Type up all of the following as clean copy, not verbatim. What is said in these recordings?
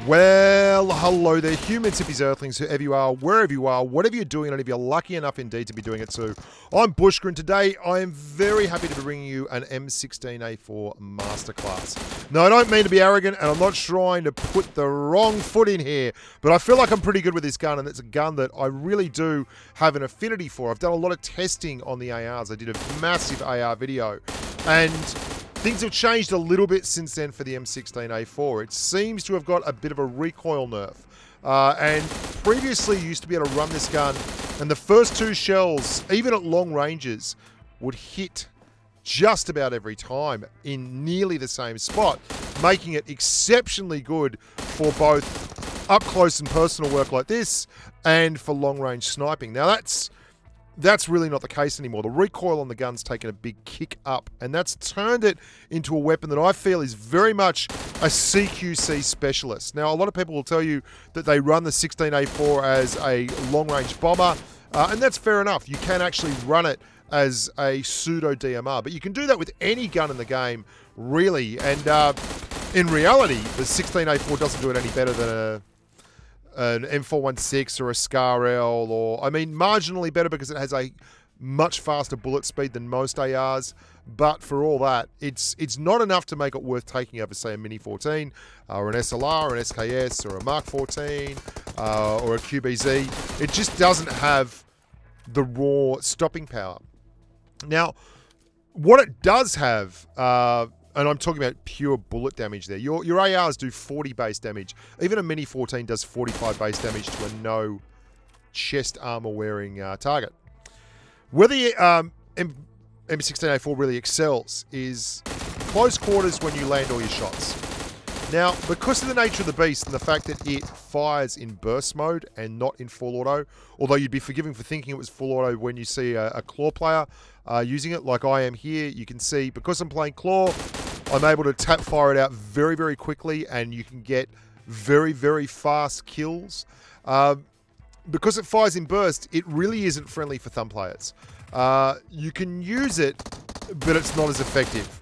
Well, hello there, humans, hippies, earthlings, whoever you are, wherever you are, whatever you're doing, and if you're lucky enough indeed to be doing it too. I'm Bushka, and today I am very happy to be bringing you an M16A4 Masterclass. Now, I don't mean to be arrogant, and I'm not trying to put the wrong foot in here, but I feel like I'm pretty good with this gun, and it's a gun that I really do have an affinity for. I've done a lot of testing on the ARs. I did a massive AR video, and things have changed a little bit since then for the M16A4. It seems to have got a bit of a recoil nerf. And previously you used to be able to run this gun, and the first two shells, even at long ranges, would hit just about every time in nearly the same spot, making it exceptionally good for both up close and personal work like this and for long range sniping. Now that's really not the case anymore. The recoil on the gun's taken a big kick up, and that's turned it into a weapon that I feel is very much a CQC specialist. Now, a lot of people will tell you that they run the 16A4 as a long-range bomber, and that's fair enough. You can actually run it as a pseudo DMR, but you can do that with any gun in the game, really. And in reality, the 16A4 doesn't do it any better than an M416 or a SCAR-L, or, I mean, marginally better because it has a much faster bullet speed than most ARs, but for all that, it's not enough to make it worth taking over, say, a Mini 14, or an SLR, or an SKS, or a Mark 14, or a QBZ. It just doesn't have the raw stopping power. Now, what it does have, and I'm talking about pure bullet damage there. Your ARs do 40 base damage. Even a Mini 14 does 45 base damage to a no chest armor wearing target. Where the M16A4 really excels is close quarters when you land all your shots. Now, because of the nature of the beast and the fact that it fires in burst mode and not in full auto, although you'd be forgiven for thinking it was full auto when you see a claw player using it, like I am here, you can see, because I'm playing claw, I'm able to tap fire it out very, very quickly, and you can get very, very fast kills. Because it fires in burst, it really isn't friendly for thumb players. You can use it, but it's not as effective.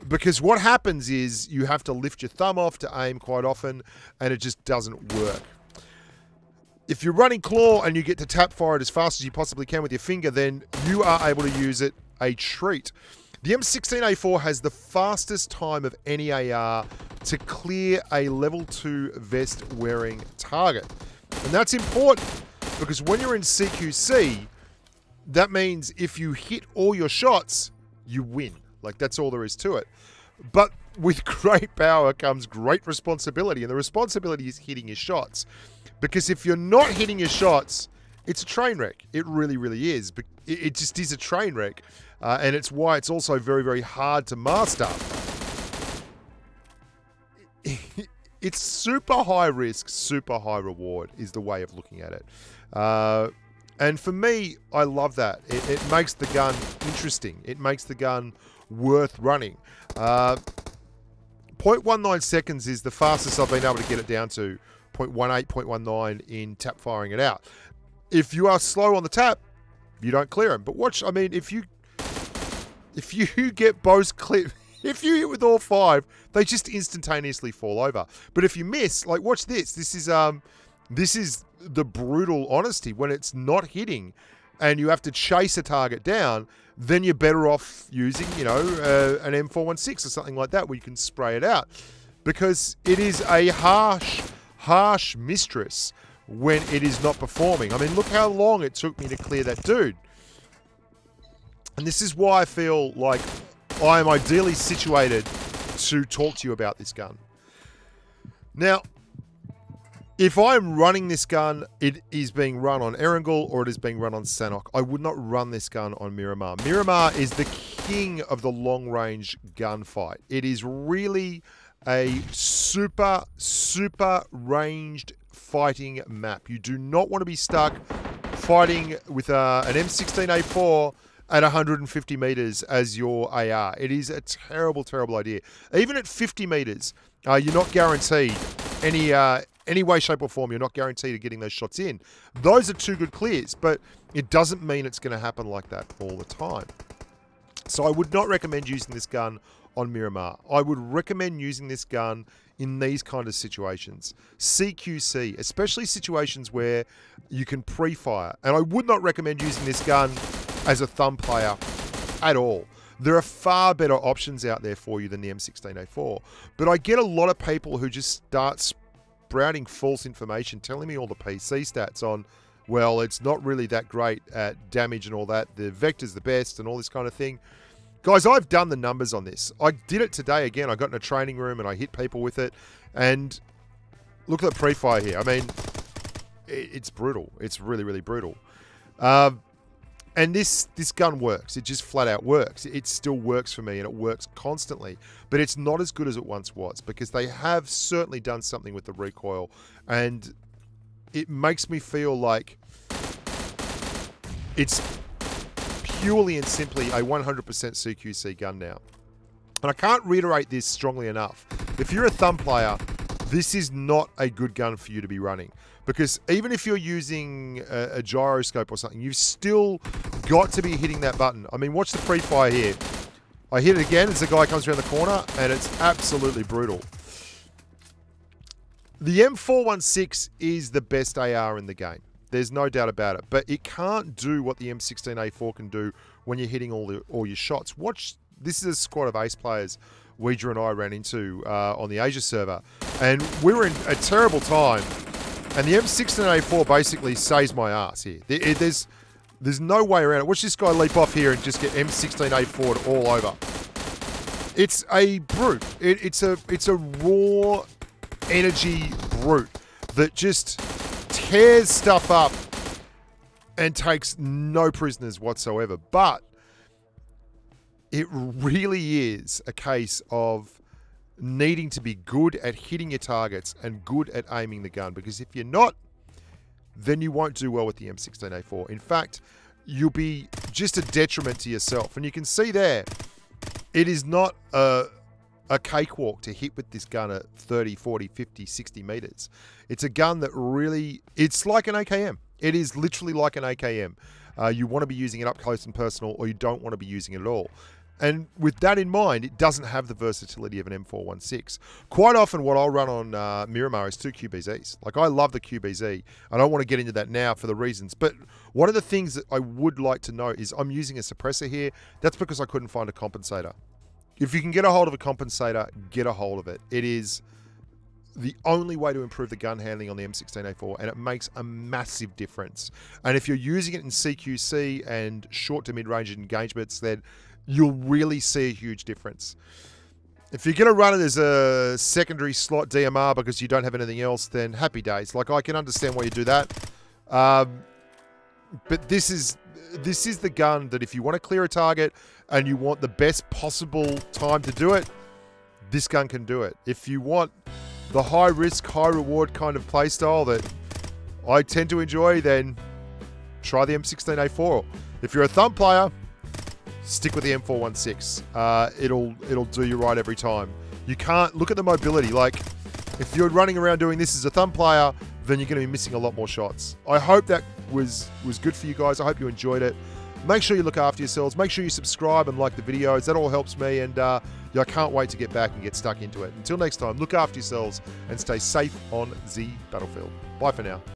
Because what happens is you have to lift your thumb off to aim quite often, and it just doesn't work. If you're running claw and you get to tap fire it as fast as you possibly can with your finger, then you are able to use it a treat. The M16A4 has the fastest time of any AR to clear a level 2 vest wearing target. And that's important because when you're in CQC, that means if you hit all your shots, you win. Like, that's all there is to it. But with great power comes great responsibility, and the responsibility is hitting your shots. Because if you're not hitting your shots, it's a train wreck. It really, really is. It just is a train wreck. And it's why it's also very, very hard to master. It's super high risk, super high reward is the way of looking at it. And for me, I love that. It makes the gun interesting. It makes the gun worth running. 0.19 seconds is the fastest I've been able to get it down to. 0.18, 0.19 in tap firing it out. If you are slow on the tap, you don't clear them. But watch, I mean, if you get both clip, if you hit with all 5, they just instantaneously fall over. But if you miss, like, watch this. This is the brutal honesty. When it's not hitting and you have to chase a target down, then you're better off using, you know, an M416 or something like that where you can spray it out. Because it is a harsh mistress when it is not performing. I mean, look how long it took me to clear that dude. And this is why I feel like I am ideally situated to talk to you about this gun. Now, if I'm running this gun, it is being run on Erangel or it is being run on Sanhok. I would not run this gun on Miramar. Miramar is the king of the long-range gunfight. It is really a super, super ranged fighting map. You do not want to be stuck fighting with an M16A4 at 150 meters as your AR. It is a terrible, terrible idea. Even at 50 meters, you're not guaranteed any way, shape, or form. You're not guaranteed of getting those shots in. Those are 2 good clears, but it doesn't mean it's going to happen like that all the time. So I would not recommend using this gun on Miramar. I would recommend using this gun in these kind of situations. CQC, especially situations where you can pre-fire. And I would not recommend using this gun as a thumb player at all. There are far better options out there for you than the M16A4. But I get a lot of people who just start sprouting false information, telling me all the PC stats on, well, it's not really that great at damage and all that. The Vector's the best and all this kind of thing. Guys, I've done the numbers on this. I did it today again. I got in a training room and I hit people with it. And look at the pre-fire here. I mean, it's brutal. It's really, really brutal. And this gun works. It just flat out works. It still works for me and it works constantly. But it's not as good as it once was because they have certainly done something with the recoil. And it makes me feel like it's purely and simply a 100% CQC gun now. And I can't reiterate this strongly enough. If you're a thumb player, this is not a good gun for you to be running. Because even if you're using a gyroscope or something, you've still got to be hitting that button. I mean, watch the pre-fire here. I hit it again as the guy comes around the corner, and it's absolutely brutal. The M416 is the best AR in the game. There's no doubt about it. But it can't do what the M16A4 can do when you're hitting all your shots. Watch, this is a squad of ace players Ouija and I ran into on the Asia server. And we were in a terrible time. And the M16A4 basically saves my ass here. There's no way around it. Watch this guy leap off here and just get M16A4'd all over. It's a brute. It's a raw energy brute that just tears stuff up and takes no prisoners whatsoever. But it really is a case of needing to be good at hitting your targets and good at aiming the gun. Because if you're not, then you won't do well with the M16A4. In fact, you'll be just a detriment to yourself. And you can see there, it is not a cakewalk to hit with this gun at 30, 40, 50, 60 meters. It's a gun that really, it's like an AKM. It is literally like an AKM. You want to be using it up close and personal, or you don't want to be using it at all. And with that in mind, it doesn't have the versatility of an M416. Quite often what I'll run on Miramar is 2 QBZs. Like, I love the QBZ. I don't want to get into that now for the reasons. But one of the things that I would like to note is I'm using a suppressor here. That's because I couldn't find a compensator. If you can get a hold of a compensator, get a hold of it. It is the only way to improve the gun handling on the M16A4, and it makes a massive difference. And if you're using it in CQC and short to mid-range engagements, then you'll really see a huge difference. If you're going to run it as a secondary slot DMR because you don't have anything else, then happy days. Like, I can understand why you do that. But this is the gun that if you want to clear a target and you want the best possible time to do it, this gun can do it. If you want the high risk, high reward kind of playstyle that I tend to enjoy, then try the M16A4. If you're a thumb player, stick with the M416. It'll do you right every time. You can't look at the mobility. Like, if you're running around doing this as a thumb player, then you're going to be missing a lot more shots. I hope that was good for you guys. I hope you enjoyed it. Make sure you look after yourselves. Make sure you subscribe and like the videos. That all helps me, and I can't wait to get back and get stuck into it. Until next time, look after yourselves and stay safe on the battlefield. Bye for now.